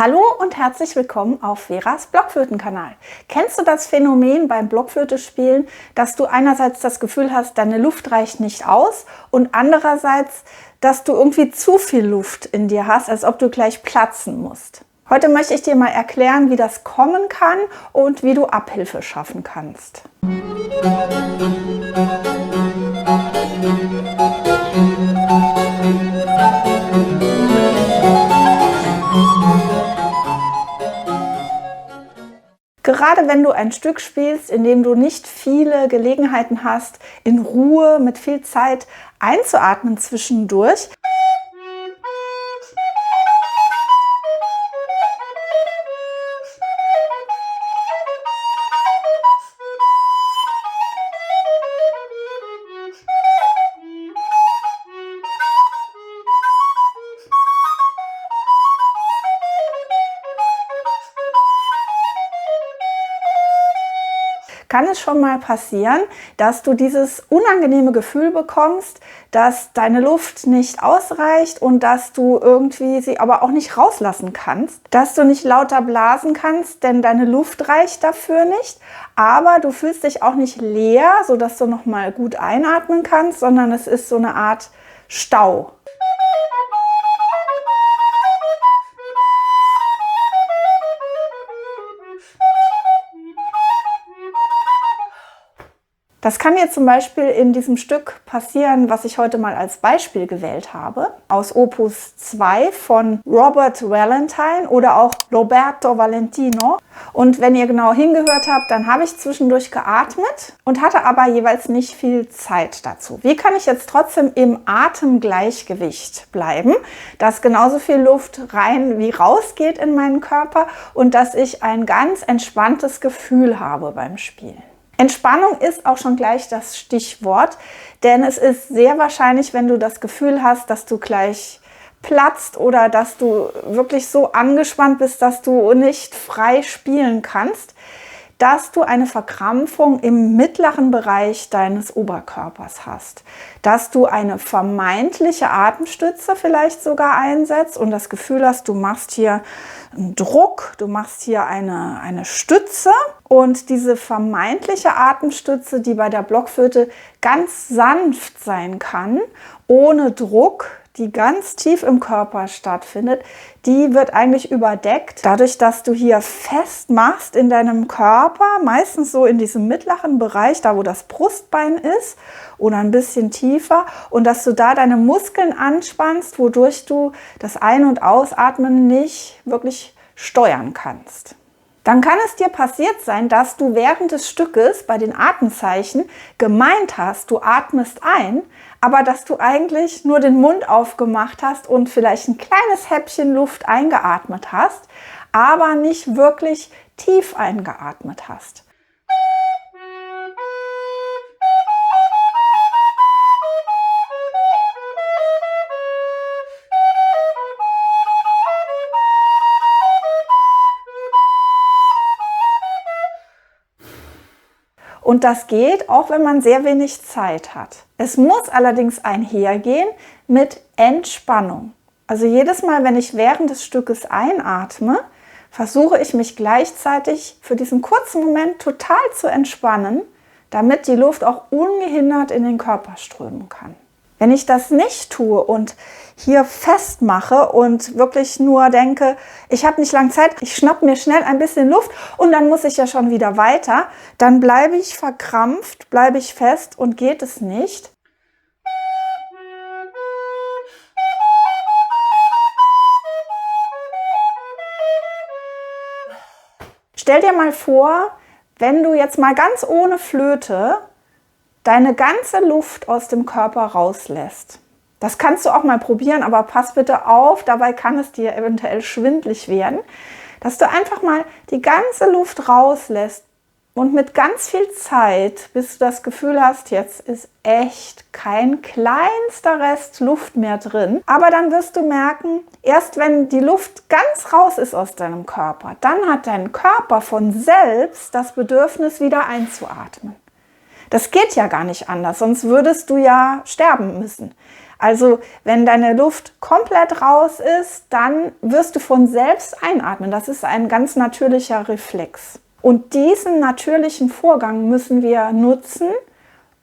Hallo und herzlich willkommen auf Veras Blockflötenkanal. Kennst du das Phänomen beim Blockflöte-Spielen, dass du einerseits das Gefühl hast, deine Luft reicht nicht aus und andererseits, dass du irgendwie zu viel Luft in dir hast, als ob du gleich platzen musst? Heute möchte ich dir mal erklären, wie das kommen kann und wie du Abhilfe schaffen kannst. Gerade wenn du ein Stück spielst, in dem du nicht viele Gelegenheiten hast, in Ruhe mit viel Zeit einzuatmen zwischendurch, kann es schon mal passieren, dass du dieses unangenehme Gefühl bekommst, dass deine Luft nicht ausreicht und dass du irgendwie sie aber auch nicht rauslassen kannst, dass du nicht lauter blasen kannst, denn deine Luft reicht dafür nicht, aber du fühlst dich auch nicht leer, sodass du noch mal gut einatmen kannst, sondern es ist so eine Art Stau. Das kann jetzt zum Beispiel in diesem Stück passieren, was ich heute mal als Beispiel gewählt habe, aus Opus 2 von Robert Valentine oder auch Roberto Valentino. Und wenn ihr genau hingehört habt, dann habe ich zwischendurch geatmet und hatte aber jeweils nicht viel Zeit dazu. Wie kann ich jetzt trotzdem im Atemgleichgewicht bleiben, dass genauso viel Luft rein wie raus geht in meinen Körper und dass ich ein ganz entspanntes Gefühl habe beim Spielen? Entspannung ist auch schon gleich das Stichwort, denn es ist sehr wahrscheinlich, wenn du das Gefühl hast, dass du gleich platzt oder dass du wirklich so angespannt bist, dass du nicht frei spielen kannst, dass du eine Verkrampfung im mittleren Bereich deines Oberkörpers hast, dass du eine vermeintliche Atemstütze vielleicht sogar einsetzt und das Gefühl hast, du machst hier einen Druck, du machst hier eine Stütze und diese vermeintliche Atemstütze, die bei der Blockflöte ganz sanft sein kann, ohne Druck, die ganz tief im Körper stattfindet, die wird eigentlich überdeckt, dadurch, dass du hier festmachst in deinem Körper, meistens so in diesem mittleren Bereich, da wo das Brustbein ist oder ein bisschen tiefer und dass du da deine Muskeln anspannst, wodurch du das Ein- und Ausatmen nicht wirklich steuern kannst. Dann kann es dir passiert sein, dass du während des Stückes bei den Atemzeichen gemeint hast, du atmest ein, aber dass du eigentlich nur den Mund aufgemacht hast und vielleicht ein kleines Häppchen Luft eingeatmet hast, aber nicht wirklich tief eingeatmet hast. Und das geht, auch wenn man sehr wenig Zeit hat. Es muss allerdings einhergehen mit Entspannung. Also jedes Mal, wenn ich während des Stückes einatme, versuche ich mich gleichzeitig für diesen kurzen Moment total zu entspannen, damit die Luft auch ungehindert in den Körper strömen kann. Wenn ich das nicht tue und hier festmache und wirklich nur denke, ich habe nicht lange Zeit, ich schnapp mir schnell ein bisschen Luft und dann muss ich ja schon wieder weiter, dann bleibe ich verkrampft, bleibe ich fest und geht es nicht. Stell dir mal vor, wenn du jetzt mal ganz ohne Flöte deine ganze Luft aus dem Körper rauslässt. Das kannst du auch mal probieren, aber pass bitte auf, dabei kann es dir eventuell schwindelig werden, dass du einfach mal die ganze Luft rauslässt und mit ganz viel Zeit, bis du das Gefühl hast, jetzt ist echt kein kleinster Rest Luft mehr drin. Aber dann wirst du merken, erst wenn die Luft ganz raus ist aus deinem Körper, dann hat dein Körper von selbst das Bedürfnis, wieder einzuatmen. Das geht ja gar nicht anders, sonst würdest du ja sterben müssen. Also wenn deine Luft komplett raus ist, dann wirst du von selbst einatmen. Das ist ein ganz natürlicher Reflex. Und diesen natürlichen Vorgang müssen wir nutzen,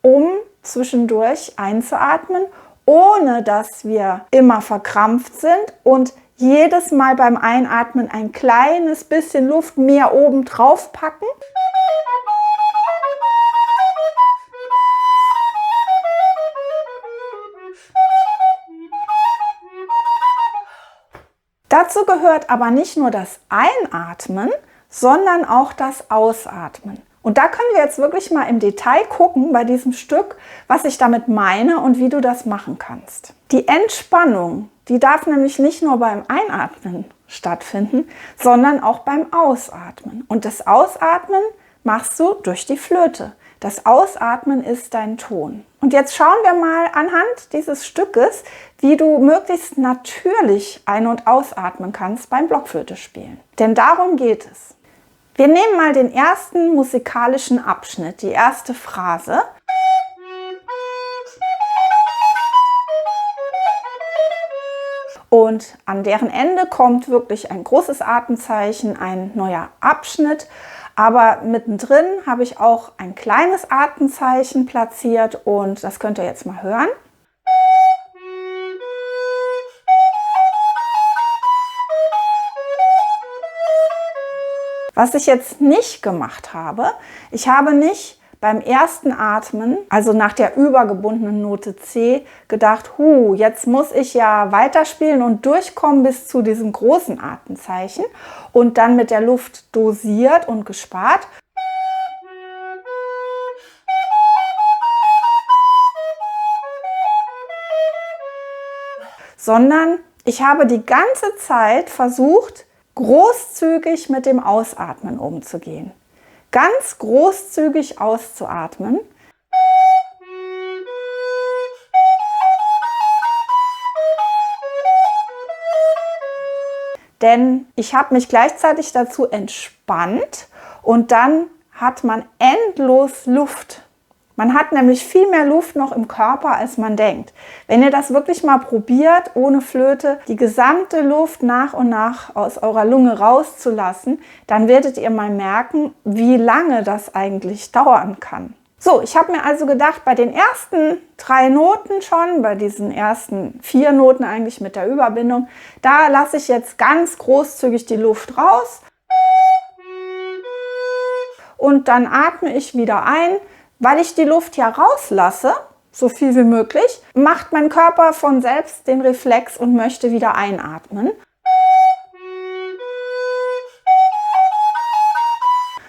um zwischendurch einzuatmen, ohne dass wir immer verkrampft sind und jedes Mal beim Einatmen ein kleines bisschen Luft mehr oben drauf packen. Dazu gehört aber nicht nur das Einatmen, sondern auch das Ausatmen. Und da können wir jetzt wirklich mal im Detail gucken bei diesem Stück, was ich damit meine und wie du das machen kannst. Die Entspannung, die darf nämlich nicht nur beim Einatmen stattfinden, sondern auch beim Ausatmen. Und das Ausatmen machst du durch die Flöte. Das Ausatmen ist dein Ton. Und jetzt schauen wir mal anhand dieses Stückes, wie du möglichst natürlich ein- und ausatmen kannst beim Blockflöte spielen. Denn darum geht es. Wir nehmen mal den ersten musikalischen Abschnitt, die erste Phrase. Und an deren Ende kommt wirklich ein großes Atemzeichen, ein neuer Abschnitt. Aber mittendrin habe ich auch ein kleines Atemzeichen platziert und das könnt ihr jetzt mal hören. Was ich jetzt nicht gemacht habe, ich habe nicht beim ersten Atmen, also nach der übergebundenen Note C, gedacht, jetzt muss ich ja weiterspielen und durchkommen bis zu diesem großen Atemzeichen und dann mit der Luft dosiert und gespart. Sondern ich habe die ganze Zeit versucht, großzügig mit dem Ausatmen umzugehen. Ganz großzügig auszuatmen. Denn ich habe mich gleichzeitig dazu entspannt und dann hat man endlos Luft. Man hat nämlich viel mehr Luft noch im Körper, als man denkt. Wenn ihr das wirklich mal probiert, ohne Flöte die gesamte Luft nach und nach aus eurer Lunge rauszulassen, dann werdet ihr mal merken, wie lange das eigentlich dauern kann. So, ich habe mir also gedacht, bei den ersten 3 Noten schon, bei diesen ersten 4 Noten eigentlich mit der Überbindung, da lasse ich jetzt ganz großzügig die Luft raus und dann atme ich wieder ein. Weil ich die Luft ja rauslasse, so viel wie möglich, macht mein Körper von selbst den Reflex und möchte wieder einatmen.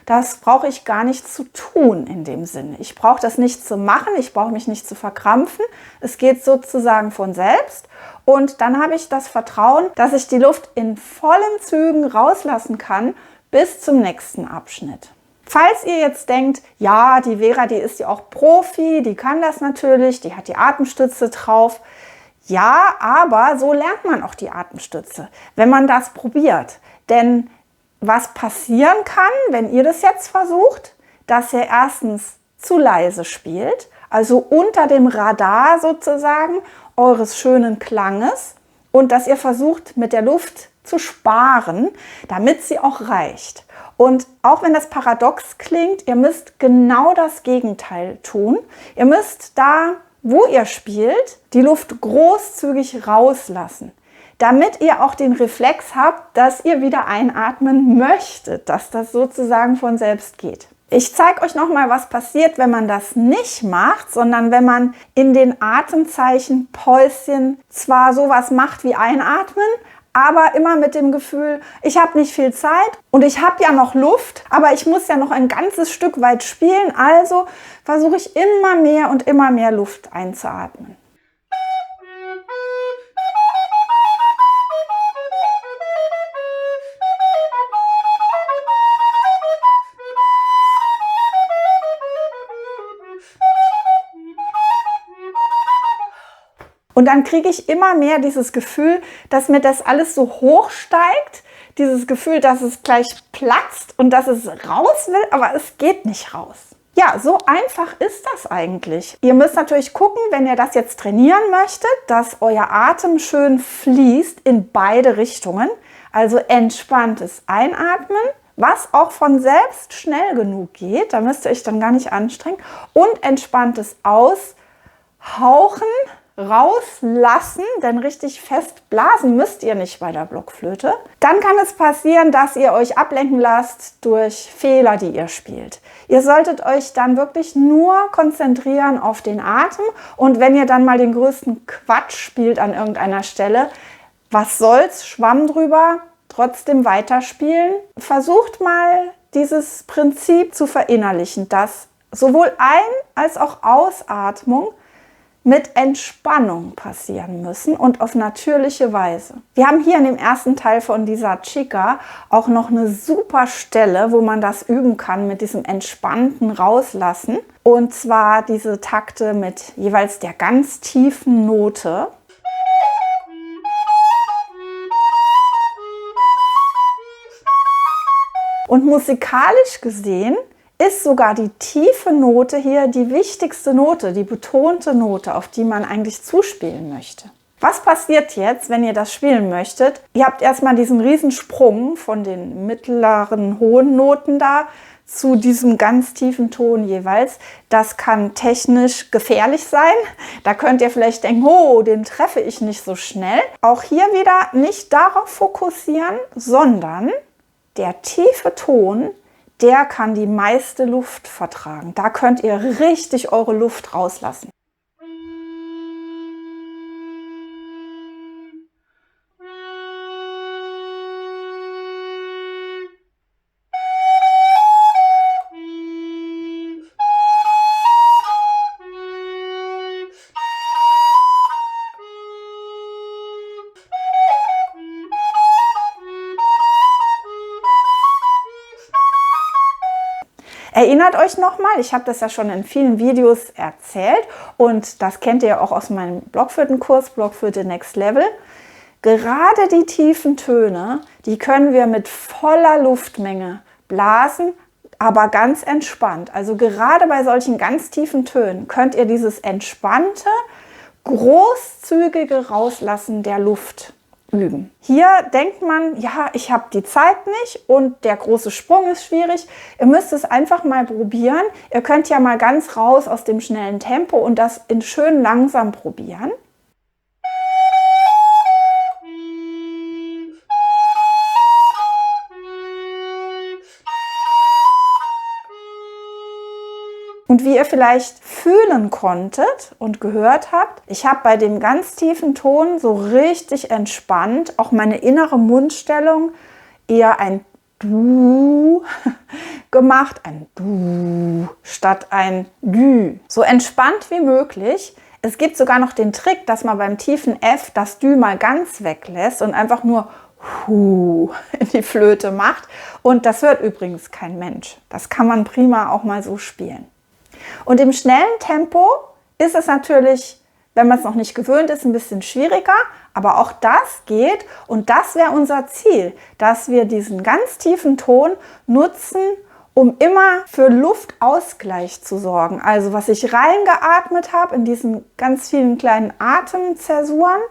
Das brauche ich gar nicht zu tun in dem Sinne. Ich brauche das nicht zu machen, ich brauche mich nicht zu verkrampfen. Es geht sozusagen von selbst. Und dann habe ich das Vertrauen, dass ich die Luft in vollen Zügen rauslassen kann bis zum nächsten Abschnitt. Falls ihr jetzt denkt, ja, die Vera, die ist ja auch Profi, die kann das natürlich, die hat die Atemstütze drauf. Ja, aber so lernt man auch die Atemstütze, wenn man das probiert. Denn was passieren kann, wenn ihr das jetzt versucht, dass ihr erstens zu leise spielt, also unter dem Radar sozusagen eures schönen Klanges und dass ihr versucht, mit der Luft zu sparen, damit sie auch reicht. Und auch wenn das paradox klingt, ihr müsst genau das Gegenteil tun. Ihr müsst da, wo ihr spielt, die Luft großzügig rauslassen, damit ihr auch den Reflex habt, dass ihr wieder einatmen möchtet, dass das sozusagen von selbst geht. Ich zeige euch nochmal, was passiert, wenn man das nicht macht, sondern wenn man in den Atemzeichen Päuschen zwar sowas macht wie einatmen, aber immer mit dem Gefühl, ich habe nicht viel Zeit und ich habe ja noch Luft, aber ich muss ja noch ein ganzes Stück weit spielen, also versuche ich immer mehr und immer mehr Luft einzuatmen. Und dann kriege ich immer mehr dieses Gefühl, dass mir das alles so hoch steigt, dieses Gefühl, dass es gleich platzt und dass es raus will, aber es geht nicht raus. Ja, so einfach ist das eigentlich. Ihr müsst natürlich gucken, wenn ihr das jetzt trainieren möchtet, dass euer Atem schön fließt in beide Richtungen. Also entspanntes Einatmen, was auch von selbst schnell genug geht, da müsst ihr euch dann gar nicht anstrengen, und entspanntes Aushauchen, rauslassen, denn richtig fest blasen müsst ihr nicht bei der Blockflöte. Dann kann es passieren, dass ihr euch ablenken lasst durch Fehler, die ihr spielt. Ihr solltet euch dann wirklich nur konzentrieren auf den Atem, und wenn ihr dann mal den größten Quatsch spielt an irgendeiner Stelle, was soll's, Schwamm drüber, trotzdem weiterspielen. Versucht mal dieses Prinzip zu verinnerlichen, dass sowohl Ein- als auch Ausatmung mit Entspannung passieren müssen und auf natürliche Weise. Wir haben hier in dem ersten Teil von dieser Chica auch noch eine super Stelle, wo man das üben kann mit diesem entspannten Rauslassen. Und zwar diese Takte mit jeweils der ganz tiefen Note. Und musikalisch gesehen ist sogar die tiefe Note hier die wichtigste Note, die betonte Note, auf die man eigentlich zuspielen möchte. Was passiert jetzt, wenn ihr das spielen möchtet? Ihr habt erstmal diesen riesen Sprung von den mittleren, hohen Noten da zu diesem ganz tiefen Ton jeweils. Das kann technisch gefährlich sein. Da könnt ihr vielleicht denken, oh, den treffe ich nicht so schnell. Auch hier wieder nicht darauf fokussieren, sondern der tiefe Ton, der kann die meiste Luft vertragen. Da könnt ihr richtig eure Luft rauslassen. Erinnert euch nochmal, ich habe das ja schon in vielen Videos erzählt und das kennt ihr auch aus meinem Blockflötenkurs, Blockflöte Next Level. Gerade die tiefen Töne, die können wir mit voller Luftmenge blasen, aber ganz entspannt. Also gerade bei solchen ganz tiefen Tönen könnt ihr dieses entspannte, großzügige Rauslassen der Luft üben. Hier denkt man, ja, ich habe die Zeit nicht und der große Sprung ist schwierig. Ihr müsst es einfach mal probieren. Ihr könnt ja mal ganz raus aus dem schnellen Tempo und das in schön langsam probieren. Und wie ihr vielleicht fühlen konntet und gehört habt, ich habe bei dem ganz tiefen Ton so richtig entspannt auch meine innere Mundstellung eher ein Du gemacht, ein Du statt ein Dü. So entspannt wie möglich. Es gibt sogar noch den Trick, dass man beim tiefen F das Dü mal ganz weglässt und einfach nur Hu in die Flöte macht. Und das hört übrigens kein Mensch. Das kann man prima auch mal so spielen. Und im schnellen Tempo ist es natürlich, wenn man es noch nicht gewöhnt ist, ein bisschen schwieriger, aber auch das geht und das wäre unser Ziel, dass wir diesen ganz tiefen Ton nutzen, um immer für Luftausgleich zu sorgen. Also was ich reingeatmet habe in diesen ganz vielen kleinen Atemzäsuren,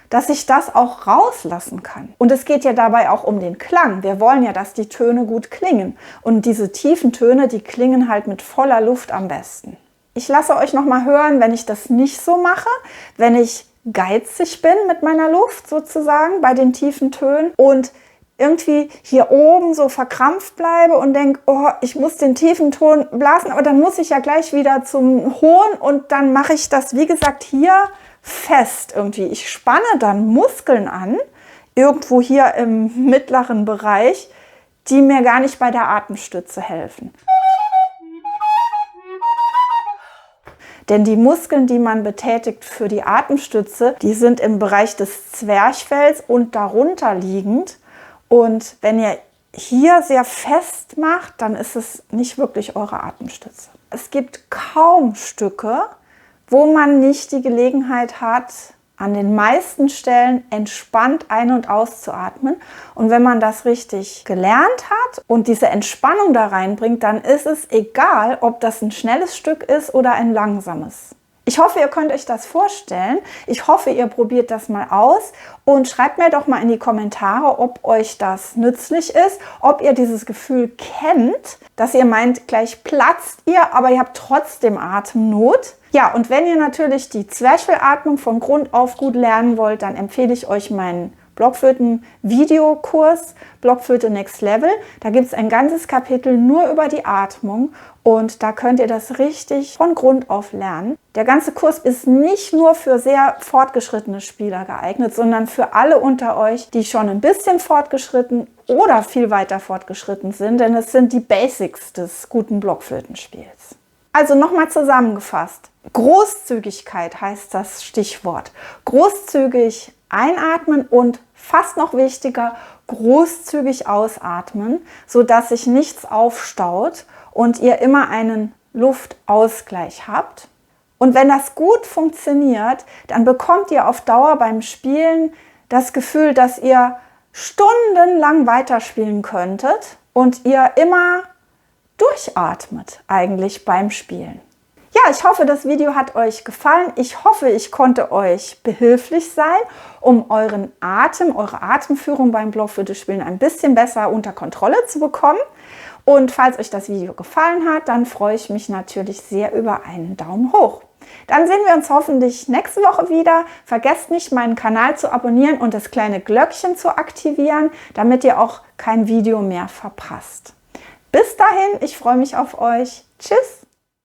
dass ich das auch rauslassen kann. Und es geht ja dabei auch um den Klang. Wir wollen ja, dass die Töne gut klingen. Und diese tiefen Töne, die klingen halt mit voller Luft am besten. Ich lasse euch noch mal hören, wenn ich das nicht so mache, wenn ich geizig bin mit meiner Luft sozusagen bei den tiefen Tönen und irgendwie hier oben so verkrampft bleibe und denke, oh, ich muss den tiefen Ton blasen, aber dann muss ich ja gleich wieder zum hohen und dann mache ich das, wie gesagt, hier fest irgendwie. Ich spanne dann Muskeln an, irgendwo hier im mittleren Bereich, die mir gar nicht bei der Atemstütze helfen. Denn die Muskeln, die man betätigt für die Atemstütze, die sind im Bereich des Zwerchfells und darunter liegend. Und wenn ihr hier sehr fest macht, dann ist es nicht wirklich eure Atemstütze. Es gibt kaum Stücke, wo man nicht die Gelegenheit hat, an den meisten Stellen entspannt ein- und auszuatmen. Und wenn man das richtig gelernt hat und diese Entspannung da reinbringt, dann ist es egal, ob das ein schnelles Stück ist oder ein langsames. Ich hoffe, ihr könnt euch das vorstellen. Ich hoffe, ihr probiert das mal aus und schreibt mir doch mal in die Kommentare, ob euch das nützlich ist, ob ihr dieses Gefühl kennt, dass ihr meint, gleich platzt ihr, aber ihr habt trotzdem Atemnot. Ja, und wenn ihr natürlich die Zwerchfellatmung von Grund auf gut lernen wollt, dann empfehle ich euch meinen Blockflöten-Videokurs, Blockflöte Next Level. Da gibt es ein ganzes Kapitel nur über die Atmung und da könnt ihr das richtig von Grund auf lernen. Der ganze Kurs ist nicht nur für sehr fortgeschrittene Spieler geeignet, sondern für alle unter euch, die schon ein bisschen fortgeschritten oder viel weiter fortgeschritten sind, denn es sind die Basics des guten Blockflötenspiels. Also nochmal zusammengefasst. Großzügigkeit heißt das Stichwort. Großzügig einatmen und fast noch wichtiger, großzügig ausatmen, sodass sich nichts aufstaut und ihr immer einen Luftausgleich habt. Und wenn das gut funktioniert, dann bekommt ihr auf Dauer beim Spielen das Gefühl, dass ihr stundenlang weiterspielen könntet und ihr immer durchatmet eigentlich beim Spielen. Ja, ich hoffe, das Video hat euch gefallen. Ich hoffe, ich konnte euch behilflich sein, um euren Atem, eure Atemführung beim Blockflöte-Spielen ein bisschen besser unter Kontrolle zu bekommen. Und falls euch das Video gefallen hat, dann freue ich mich natürlich sehr über einen Daumen hoch. Dann sehen wir uns hoffentlich nächste Woche wieder. Vergesst nicht, meinen Kanal zu abonnieren und das kleine Glöckchen zu aktivieren, damit ihr auch kein Video mehr verpasst. Bis dahin, ich freue mich auf euch. Tschüss!